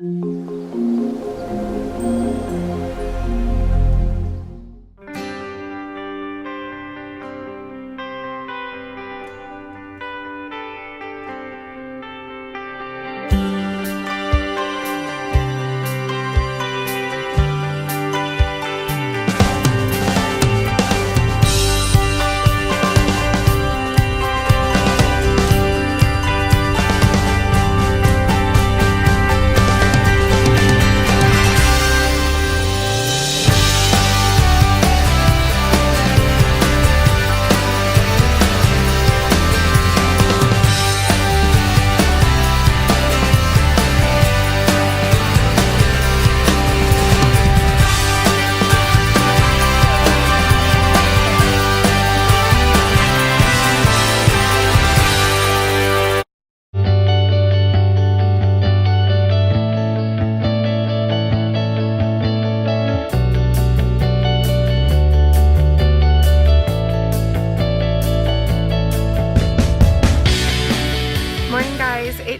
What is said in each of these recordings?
It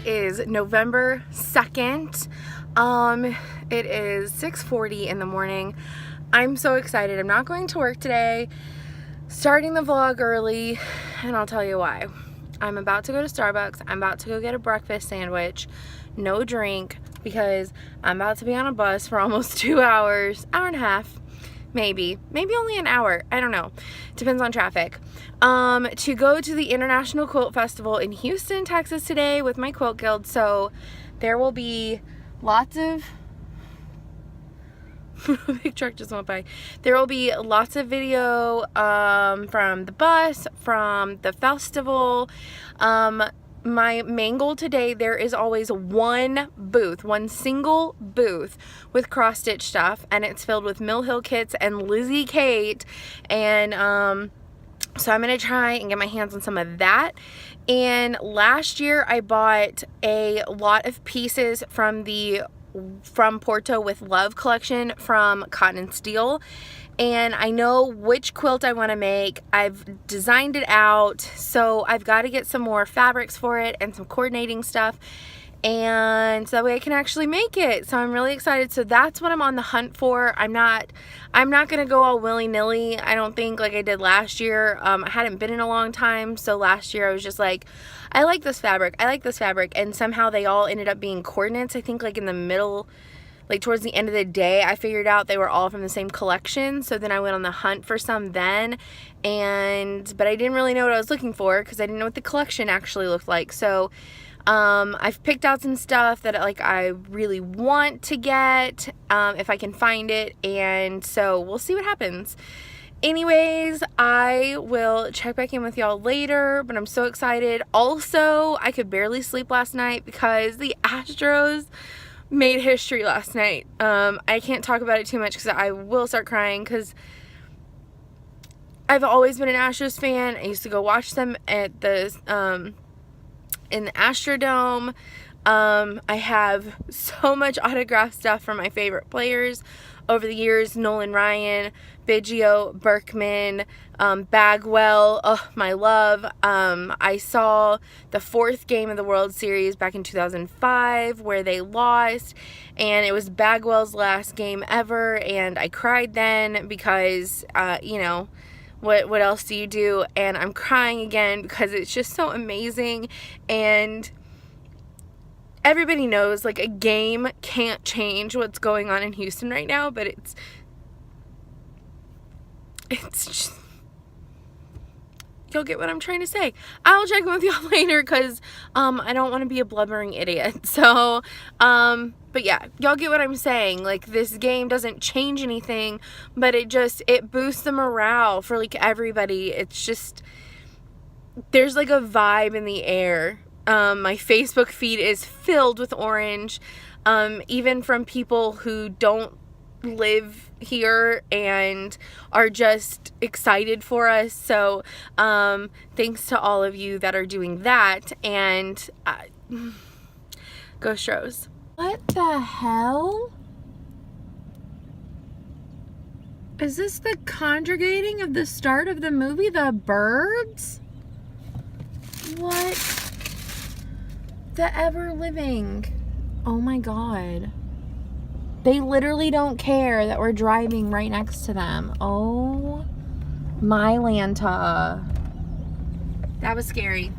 is November 2nd. It is 6:40 in the morning. I'm so excited. I'm not going to work today. Starting the vlog early, and I'll tell you why. I'm about to go to Starbucks. I'm about to go get a breakfast sandwich. No drink, because I'm about to be on a bus for almost 2 hours, hour and a half. Maybe only an hour, I don't know, depends on traffic, to go to the International Quilt Festival in Houston, Texas today with my Quilt Guild. So there will be lots of big truck just went by. There will be lots of video from the bus, from the festival. My main goal today, there is always one single booth with cross stitch stuff, and it's filled with Mill Hill kits and Lizzie Kate, and so I'm gonna try and get my hands on some of that. And last year I bought a lot of pieces from the From Porto with Love collection from Cotton and Steel, and I know which quilt I want to make. I've designed it out, so I've got to get some more fabrics for it and some coordinating stuff, and so that way I can actually make it. So I'm really excited. So that's what I'm on the hunt for. I'm not gonna go all willy-nilly, I don't think, like I did last year. I hadn't been in a long time, so last year I was just like, I like this fabric, and somehow they all ended up being coordinates. I think like in the middle, like towards the end of the day, I figured out they were all from the same collection. So then I went on the hunt for some then, but I didn't really know what I was looking for because I didn't know what the collection actually looked like. So I've picked out some stuff that like I really want to get, if I can find it, and so we'll see what happens. Anyways, I will check back in with y'all later, but I'm so excited. Also, I could barely sleep last night because the Astros made history last night. I can't talk about it too much because I will start crying, because I've always been an Astros fan. I used to go watch them at the in the Astrodome. I have so much autographed stuff from my favorite players over the years: Nolan Ryan, Biggio, Berkman, Bagwell, oh my love. I saw the 4th game of the World Series back in 2005 where they lost, and it was Bagwell's last game ever, and I cried then because you know, what else do you do? And I'm crying again because it's just so amazing. And everybody knows, like, a game can't change what's going on in Houston right now, but it's just, you'll get what I'm trying to say. I'll check in with y'all later because I don't want to be a blubbering idiot. So but yeah, y'all get what I'm saying. Like, this game doesn't change anything, but it boosts the morale for like everybody. It's just, there's like a vibe in the air. My Facebook feed is filled with orange, even from people who don't live here and are just excited for us. So thanks to all of you that are doing that, and go Stros. What the hell? Is this the conjugating of the start of the movie The Birds? What the ever living? Oh my God. They literally don't care that we're driving right next to them. Oh my Lanta. That was scary.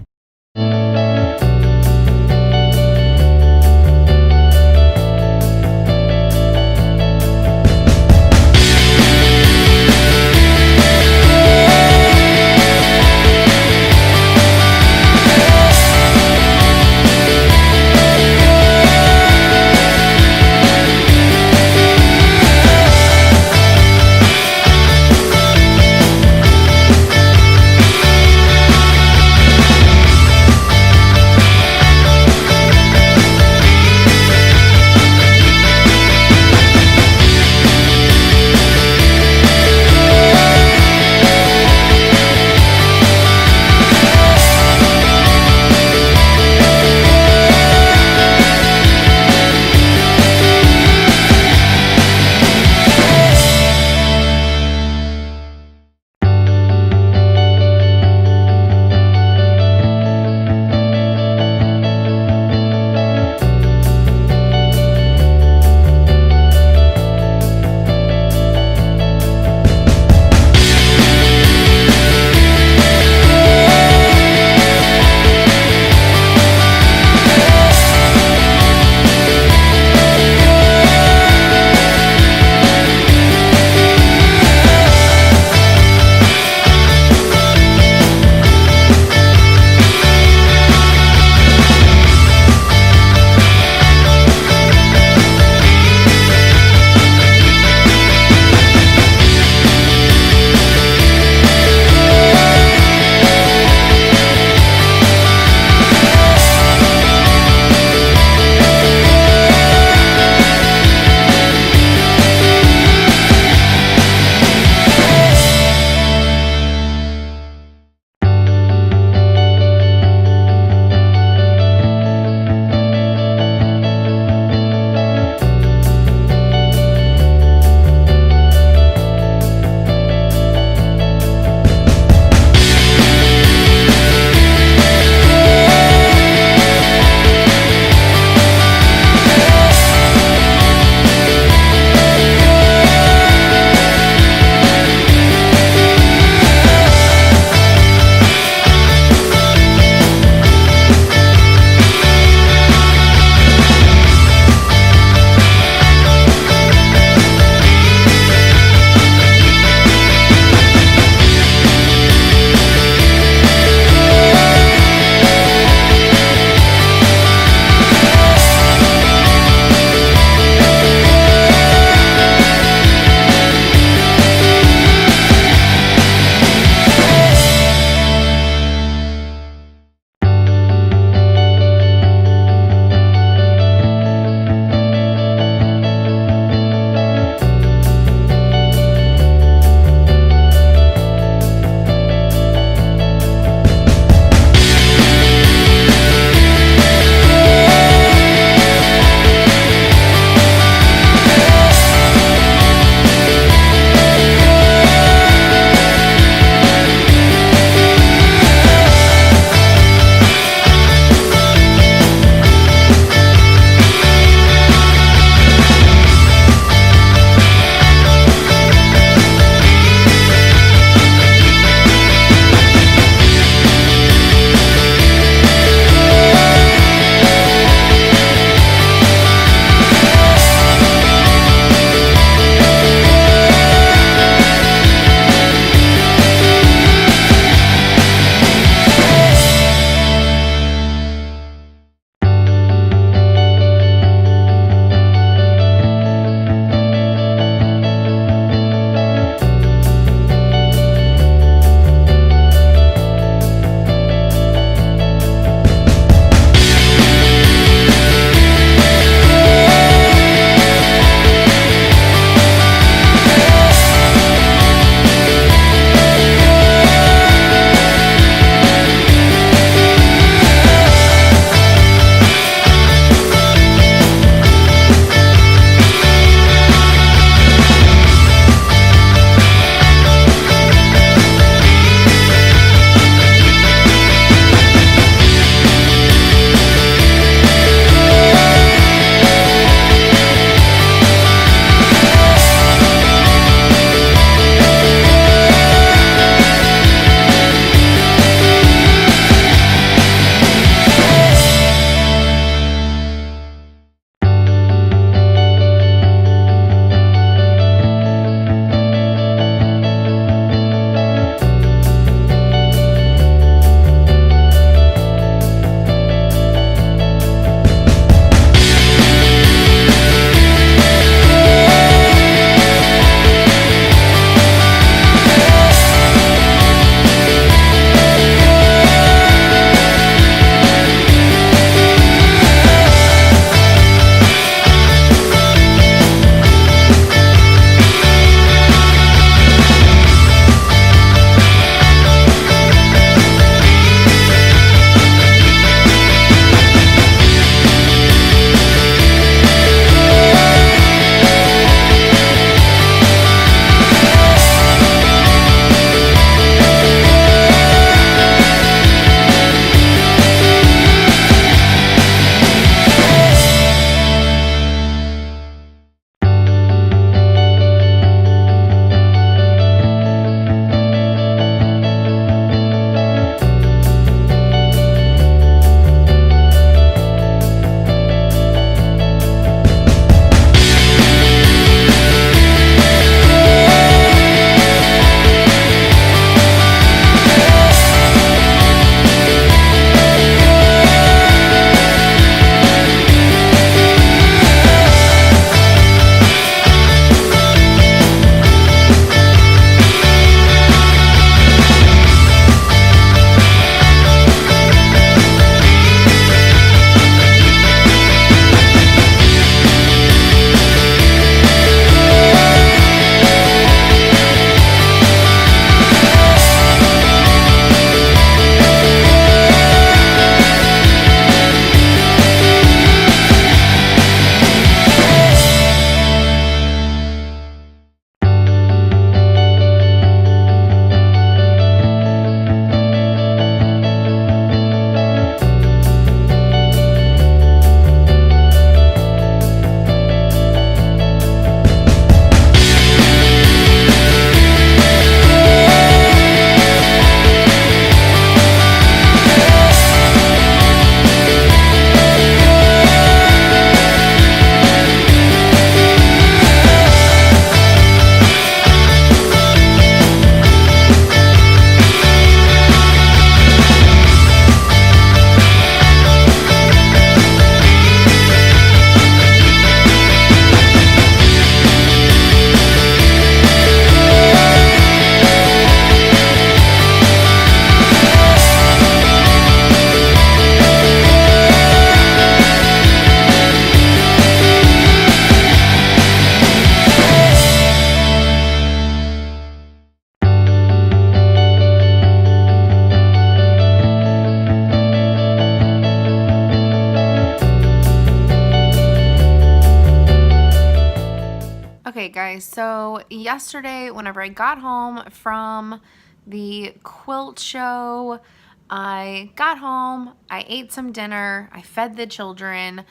guys, so yesterday whenever I got home from the quilt show, I got home, I ate some dinner, I fed the children,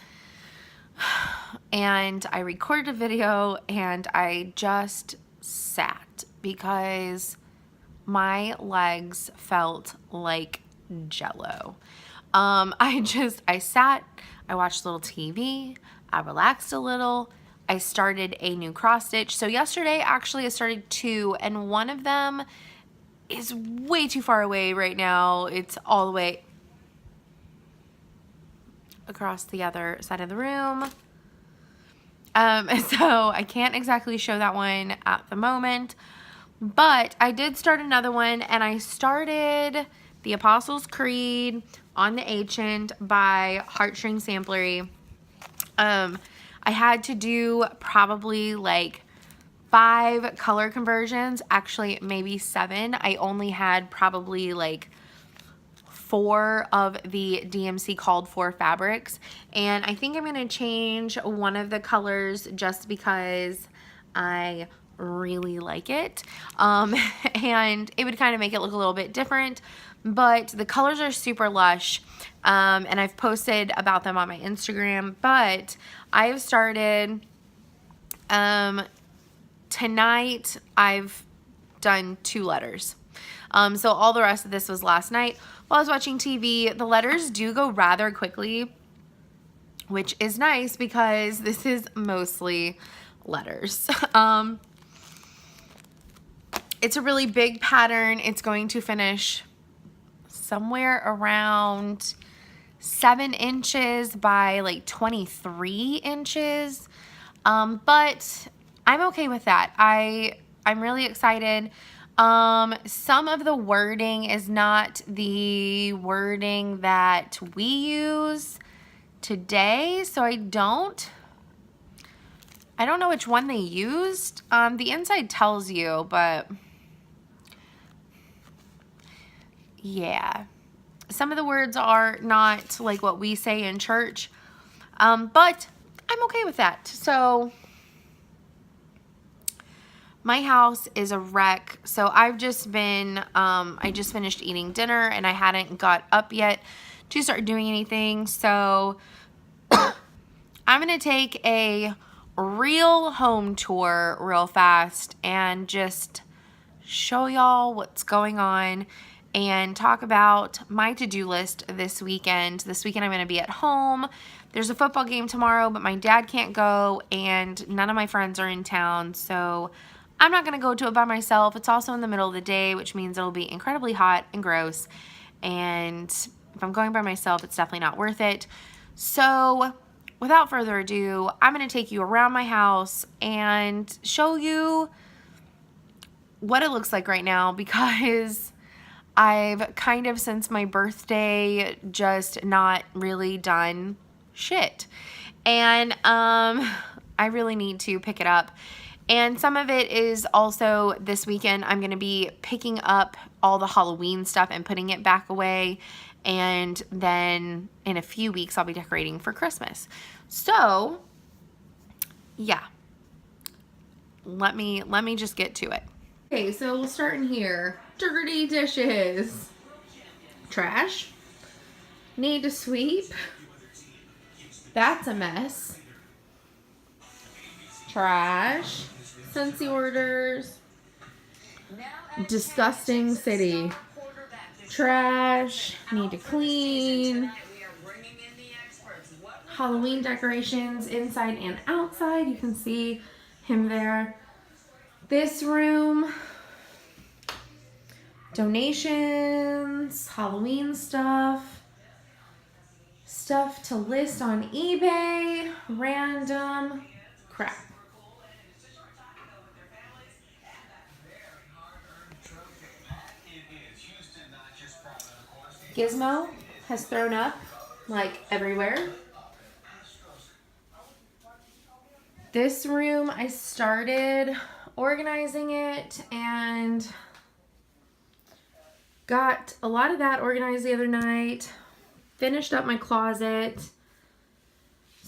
and I recorded a video, and I just sat because my legs felt like jello. I sat, I watched a little TV, I relaxed a little, I started a new cross stitch. So yesterday actually I started 2, and one of them is way too far away right now. It's all the way across the other side of the room. So I can't exactly show that one at the moment, but I did start another one, and I started the Apostles' Creed on the Ancient by Heartstring Samplery. I had to do probably like 5 color conversions, actually maybe 7. I only had probably like 4 of the DMC called for fabrics, and I think I'm going to change one of the colors just because I really like it, and it would kind of make it look a little bit different, but the colors are super lush, and I've posted about them on my Instagram. But I've started tonight. I've done 2 letters. So all the rest of this was last night while I was watching TV. The letters do go rather quickly, which is nice because this is mostly letters. It's a really big pattern. It's going to finish somewhere around 7 inches by like 23 inches. But I'm okay with that. I'm really excited. Some of the wording is not the wording that we use today, so I don't know which one they used. The inside tells you, but yeah, some of the words are not like what we say in church, but I'm okay with that. So my house is a wreck. So I've just been, I just finished eating dinner, and I hadn't got up yet to start doing anything. So I'm going to take a real home tour real fast and just show y'all what's going on and talk about my to-do list this weekend. This weekend I'm going to be at home. There's a football game tomorrow, but my dad can't go, and none of my friends are in town, so I'm not going to go to it by myself. It's also in the middle of the day, which means it'll be incredibly hot and gross, and if I'm going by myself, it's definitely not worth it. So without further ado, I'm going to take you around my house and show you what it looks like right now, because I've kind of, since my birthday, just not really done shit, and I really need to pick it up. And some of it is also this weekend. I'm going to be picking up all the Halloween stuff and putting it back away, and then in a few weeks I'll be decorating for Christmas. So yeah, let me just get to it. Okay, so we'll start in here. Dirty dishes. Trash. Need to sweep. That's a mess. Trash. Scentsy orders. Disgusting city. Trash. Need to clean. Halloween decorations inside and outside. You can see him there. This room. Donations. Halloween stuff. Stuff to list on eBay. Random crap. Gizmo has thrown up like everywhere. This room, I started organizing it and got a lot of that organized the other night. Finished up my closet.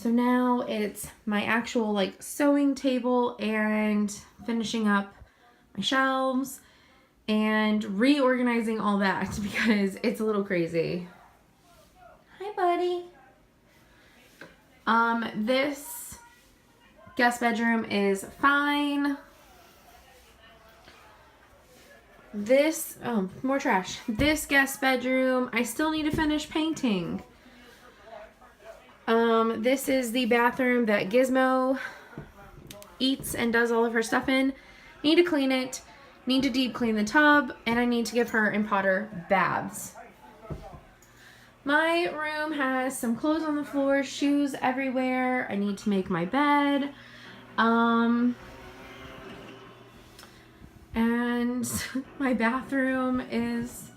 So now it's my actual like sewing table and finishing up my shelves and reorganizing all that because it's a little crazy. Hi, buddy. This guest bedroom is fine. This, oh, more trash. This guest bedroom, I still need to finish painting. This is the bathroom that Gizmo eats and does all of her stuff in. Need to clean it, need to deep clean the tub, and I need to give her and Potter baths. My room has some clothes on the floor, shoes everywhere. I need to make my bed. And my bathroom is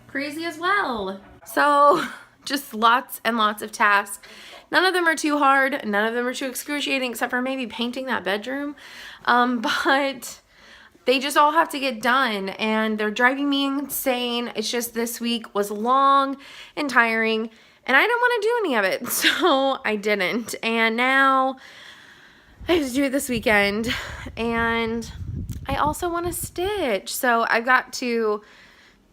crazy as well. So just lots and lots of tasks. None of them are too hard. None of them are too excruciating except for maybe painting that bedroom. But they just all have to get done and they're driving me insane. It's just this week was long and tiring and I didn't want to do any of it. So I didn't. And now I have to do it this weekend and I also want to stitch. So I've got to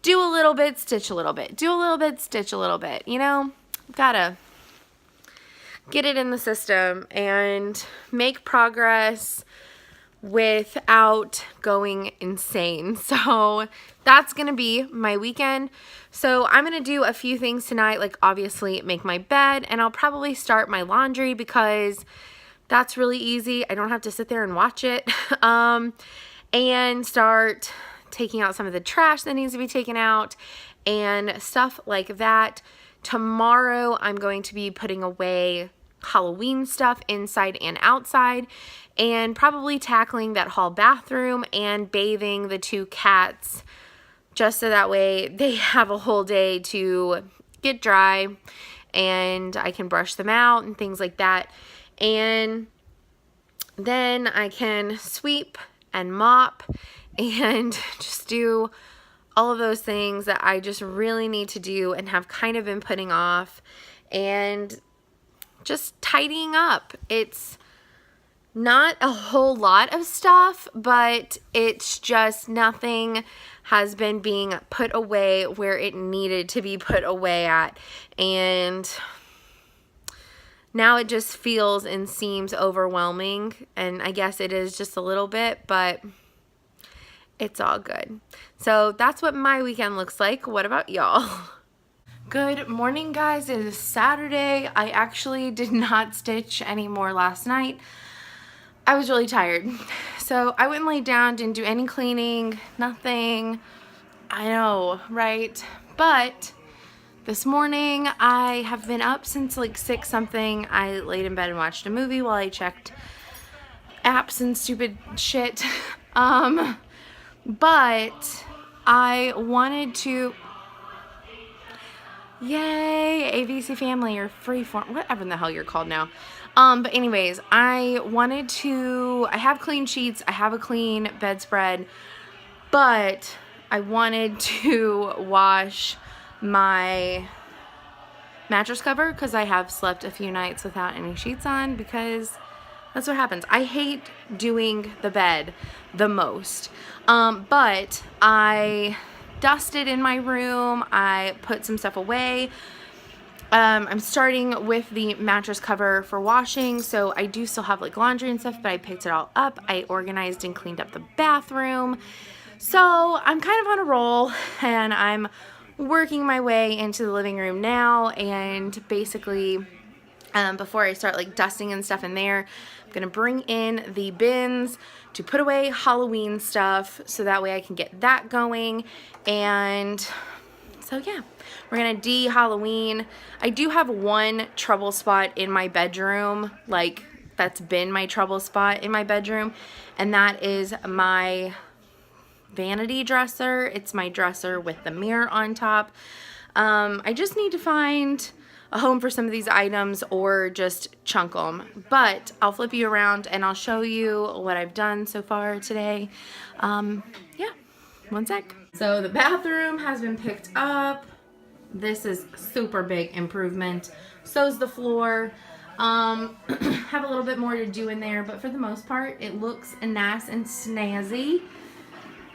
do a little bit, stitch a little bit, do a little bit, stitch a little bit, you know, gotta get it in the system and make progress without going insane. So that's gonna be my weekend. So I'm gonna do a few things tonight, like obviously make my bed, and I'll probably start my laundry because that's really easy. I don't have to sit there and watch it. And start taking out some of the trash that needs to be taken out and stuff like that. Tomorrow I'm going to be putting away Halloween stuff inside and outside and probably tackling that hall bathroom and bathing the 2 cats just so that way they have a whole day to get dry and I can brush them out and things like that. And then I can sweep and mop and just do all of those things that I just really need to do and have kind of been putting off and just tidying up. It's not a whole lot of stuff, but it's just nothing has been being put away where it needed to be put away at. And now it just feels and seems overwhelming, and I guess it is just a little bit, but it's all good. So that's what my weekend looks like. What about y'all? Good morning, guys. It is Saturday. I actually did not stitch anymore last night. I was really tired. So I went and laid down, didn't do any cleaning, nothing. I know, right? But this morning, I have been up since like 6 something. I laid in bed and watched a movie while I checked apps and stupid shit. But I wanted to, yay, ABC Family or Freeform, whatever the hell you're called now. But anyways, I have clean sheets, I have a clean bedspread, but I wanted to wash my mattress cover because I have slept a few nights without any sheets on because that's what happens. I hate doing the bed the most. But I dusted in my room. I put some stuff away. I'm starting with the mattress cover for washing, so I do still have like laundry and stuff, but I picked it all up. I organized and cleaned up the bathroom. So I'm kind of on a roll and I'm working my way into the living room now, and basically before I start like dusting and stuff in there, I'm gonna bring in the bins to put away Halloween stuff so that way I can get that going. And so yeah, we're gonna de-Halloween. I do have one trouble spot in my bedroom, like that's been my trouble spot in my bedroom, and that is my vanity dresser. It's my dresser with the mirror on top. I just need to find a home for some of these items or just chunk them, but I'll flip you around and I'll show you what I've done so far today. Yeah, one sec. So the bathroom has been picked up. This is super big improvement. So's the floor. Have a little bit more to do in there, but for the most part, it looks nice and snazzy.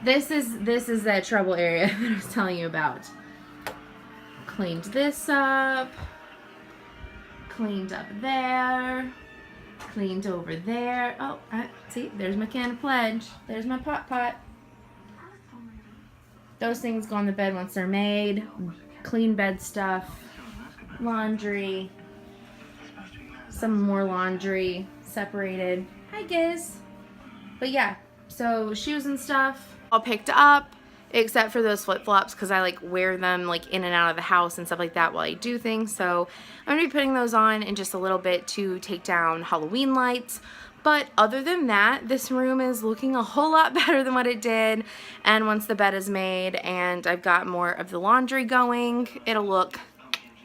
This is that trouble area that I was telling you about. Cleaned this up. Cleaned up there. Cleaned over there. Oh, see, there's my can of Pledge. There's my pot. Those things go on the bed once they're made. Clean bed stuff. Laundry. Some more laundry. Separated. Hi, Giz. But yeah, so shoes and stuff all picked up, except for those flip-flops because I like wear them like in and out of the house and stuff like that while I do things. So I'm gonna be putting those on in just a little bit to take down Halloween lights. But other than that, this room is looking a whole lot better than what it did. And once the bed is made and I've got more of the laundry going, it'll look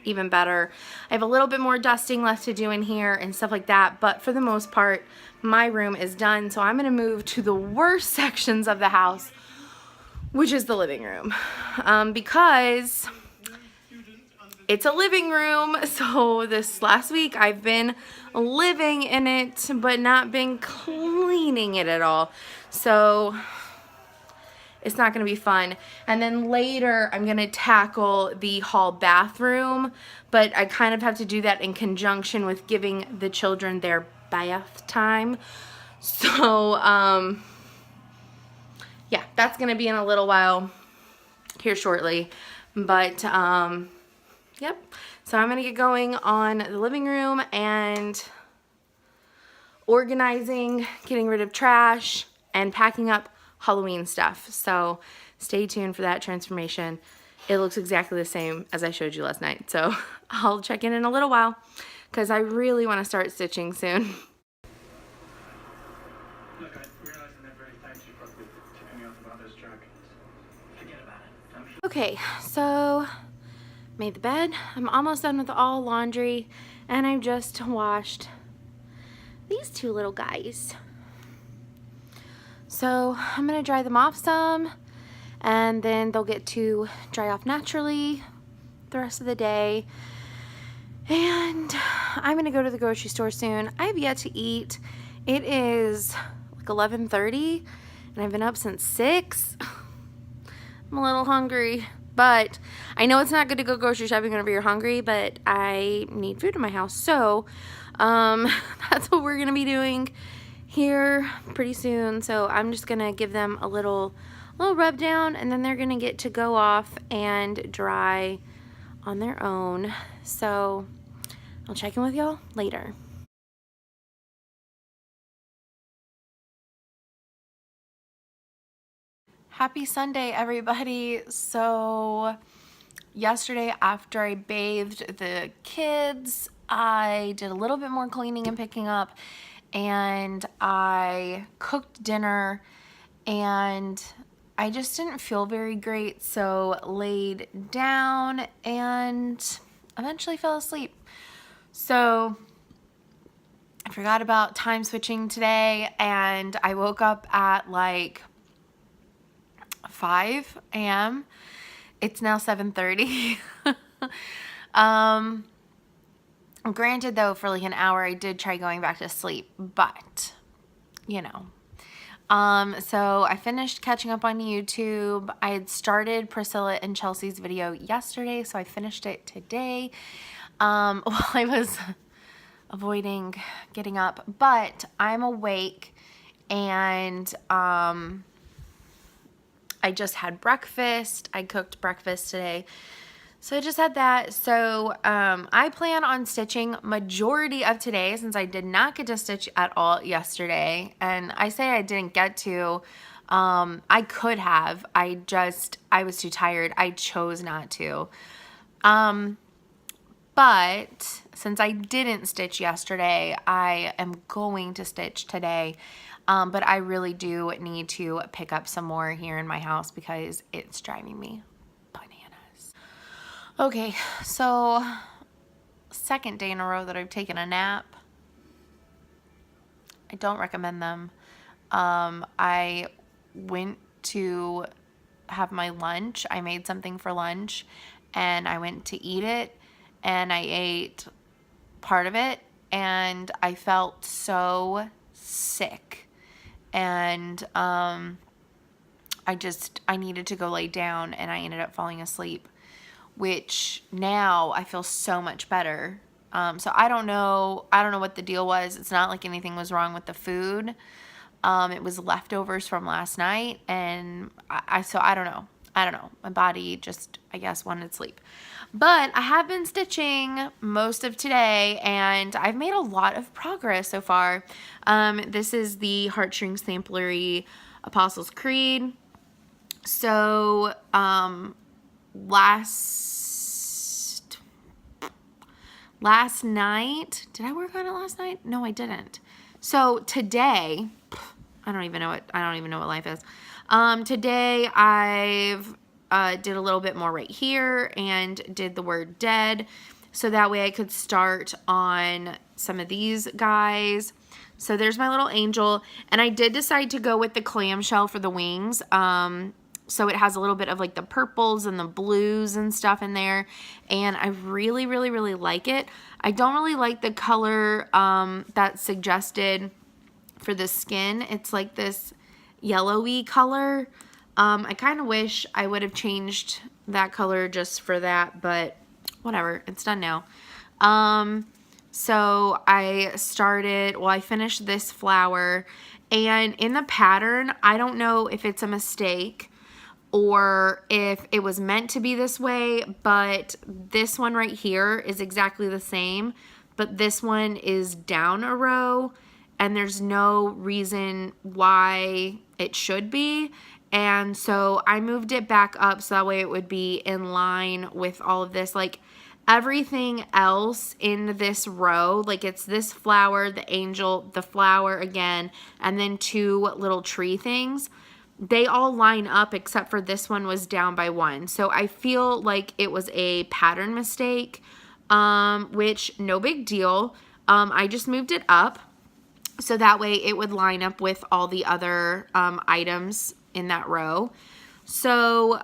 even better. I have a little bit more dusting left to do in here and stuff like that, but for the most part, my room is done. So I'm gonna move to the worst sections of the house, which is the living room, because it's a living room. So this last week I've been living in it, but not been cleaning it at all. So it's not going to be fun. And then later I'm going to tackle the hall bathroom, but I kind of have to do that in conjunction with giving the children their bath time. So, yeah, that's going to be in a little while here shortly. But, yep. So I'm going to get going on the living room and organizing, getting rid of trash, and packing up Halloween stuff. So stay tuned for that transformation. It looks exactly the same as I showed you last night. So I'll check in a little while because I really want to start stitching soon. Look, I realize I never really thanked you properly for tipping me off about those dragons. Forget about it. I'm sure. Okay, so made the bed. I'm almost done with all laundry, and I've just washed these two little guys. So I'm gonna dry them off some, and then they'll get to dry off naturally the rest of the day. And I'm gonna go to the grocery store soon. I have yet to eat. It is like 11:30, and I've been up since 6. I'm a little hungry, but I know it's not good to go grocery shopping whenever you're hungry, but I need food in my house. So that's what we're gonna be doing here pretty soon. So I'm just gonna give them a little rub down, and then they're gonna get to go off and dry on their own. So I'll check in with y'all later. Happy Sunday, everybody. So yesterday after I bathed the kids, I did a little bit more cleaning and picking up, and I cooked dinner, and I just didn't feel very great, so laid down and eventually fell asleep. So I forgot about time switching today, and I woke up at like 5 a.m. It's now 7:30. Granted though, for like an hour I did try going back to sleep, but you know. So I finished catching up on YouTube. I had started Priscilla and Chelsea's video yesterday, so I finished it today. While I was avoiding getting up, but I'm awake, and I just had breakfast. I cooked breakfast today. So I just had that. So I plan on stitching majority of today, since I did not get to stitch at all yesterday. And I say I didn't get to. I could have. I was too tired. I chose not to. But since I didn't stitch yesterday, I am going to stitch today. But I really do need to pick up some more here in my house because it's driving me bananas. Okay, so second day in a row that I've taken a nap. I don't recommend them. I went to have my lunch. I made something for lunch, and I went to eat it, and I ate part of it, and I felt so sick, and I needed to go lay down, and I ended up falling asleep, which now I feel so much better. So I don't know what the deal was. It's not like anything was wrong with the food. It was leftovers from last night, and so I don't know. My body just, I guess, wanted sleep. But I have been stitching most of today, and I've made a lot of progress so far. This is the Heartstrings Samplery Apostles' Creed. So, last night, did I work on it last night? No, I didn't. So today, I don't even know what life is. Today I've did a little bit more right here and did the word dead, so that way I could start on some of these guys. So there's my little angel, and I did decide to go with the clamshell for the wings. So it has a little bit of like the purples and the blues and stuff in there, and I really, really, really like it. I don't really like the color that's suggested for the skin. It's like this yellowy color. I kind of wish I would have changed that color just for that, but whatever, it's done now. So I finished this flower, and in the pattern, I don't know if it's a mistake or if it was meant to be this way, but this one right here is exactly the same, but this one is down a row, and there's no reason why it should be. And so I moved it back up so that way it would be in line with all of this. Like everything else in this row, like it's this flower, the angel, the flower again, and then two little tree things. They all line up except for this one was down by one. So I feel like it was a pattern mistake, which no big deal. I just moved it up so that way it would line up with all the other items in that row. So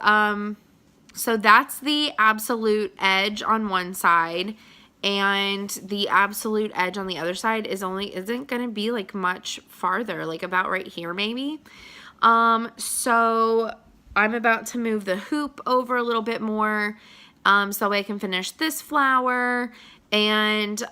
so that's the absolute edge on one side, and the absolute edge on the other side isn't going to be like much farther, like about right here maybe. So I'm about to move the hoop over a little bit more, so that way I can finish this flower and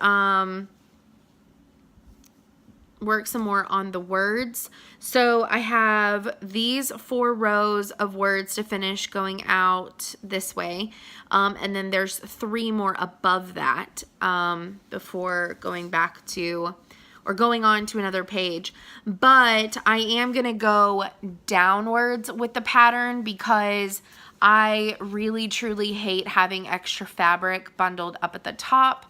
work some more on the words. So I have these 4 rows of words to finish going out this way, and then there's 3 more above that before going back to or going on to another page. But I am gonna go downwards with the pattern because I really truly hate having extra fabric bundled up at the top.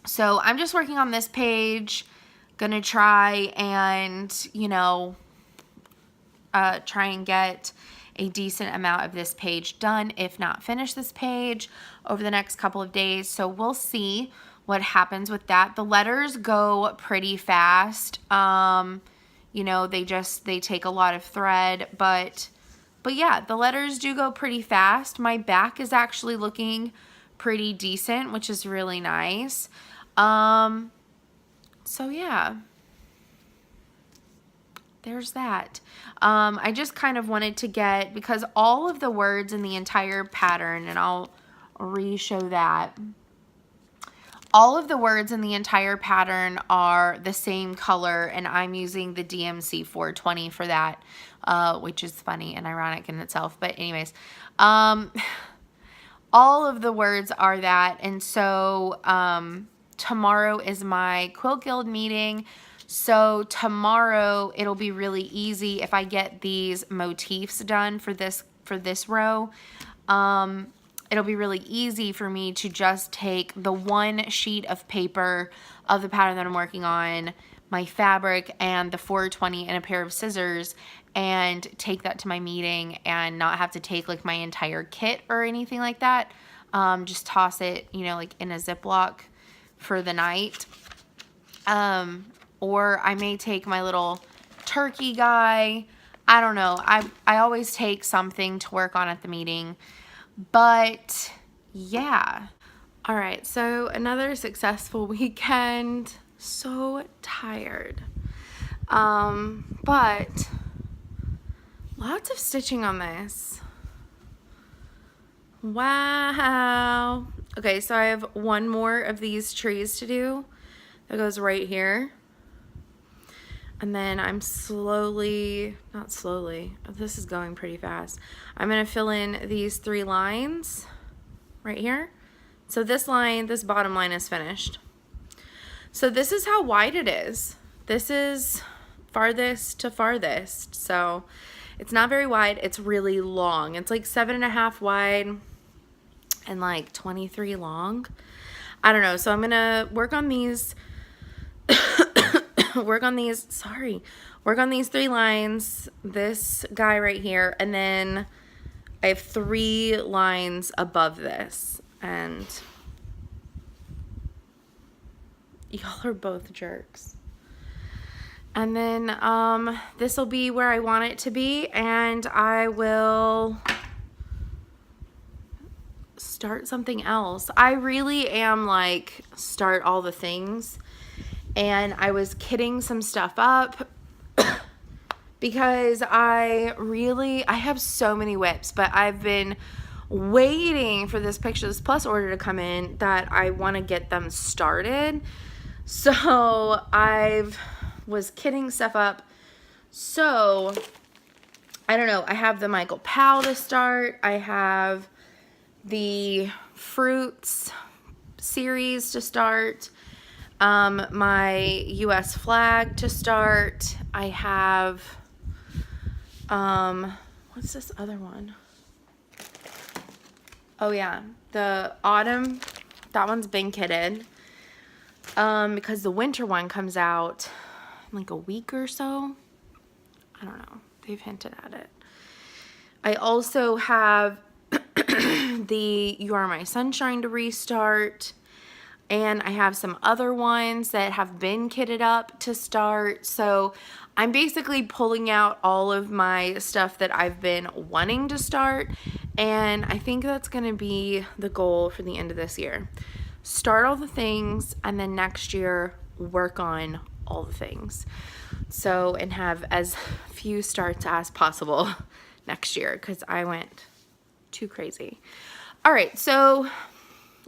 So I'm just working on this page, gonna try and, try and get a decent amount of this page done, if not finish this page over the next couple of days. So we'll see what happens with that. The letters go pretty fast. They take a lot of thread, but yeah, the letters do go pretty fast. My back is actually looking pretty decent, which is really nice. So yeah, there's that. I just kind of wanted to get, because all of the words in the entire pattern, and I'll re-show that, all of the words in the entire pattern are the same color, and I'm using the DMC 420 for that, which is funny and ironic in itself. But anyways, all of the words are that, and so tomorrow is my Quilt Guild meeting. So tomorrow it'll be really easy if I get these motifs done for this row. It'll be really easy for me to just take the one sheet of paper of the pattern that I'm working on, my fabric, and the 420 and a pair of scissors, and take that to my meeting and not have to take like my entire kit or anything like that. Just toss it, like in a Ziploc for the night. Or I may take my little turkey guy. I don't know. I always take something to work on at the meeting. But yeah, All right, so another successful weekend. So tired. But lots of stitching on this. Wow. Okay, so I have one more of these trees to do. That goes right here. And then I'm slowly, not slowly, this is going pretty fast. I'm gonna fill in these 3 lines right here. So this line, this bottom line is finished. So this is how wide it is. This is farthest to farthest. So it's not very wide, it's really long. It's like 7.5 wide and like 23 long. I don't know, so I'm gonna work on these work on these 3 lines, this guy right here, and then I have 3 lines above this, and y'all are both jerks. And then this will be where I want it to be, and I will start something else. I really am like start all the things. And I was kitting some stuff up because I have so many whips, but I've been waiting for this Pictures Plus order to come in that I want to get them started. So was kitting stuff up. So I don't know. I have the Michael Powell to start. I have the Fruits series to start. My US flag to start. I have, what's this other one? Oh yeah, the autumn, that one's been kitted. Because the winter one comes out in like a week or so. I don't know, they've hinted at it. I also have the You Are My Sunshine to restart. And I have some other ones that have been kitted up to start. So I'm basically pulling out all of my stuff that I've been wanting to start. And I think that's going to be the goal for the end of this year. Start all the things, and then next year work on all the things. So, and have as few starts as possible next year, because I went too crazy. All right, so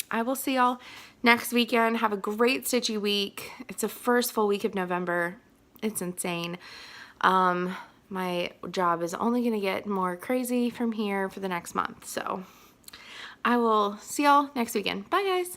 I will see y'all next weekend. Have a great stitchy week. It's the first full week of November. It's insane. My job is only going to get more crazy from here for the next month. So I will see y'all next weekend. Bye, guys.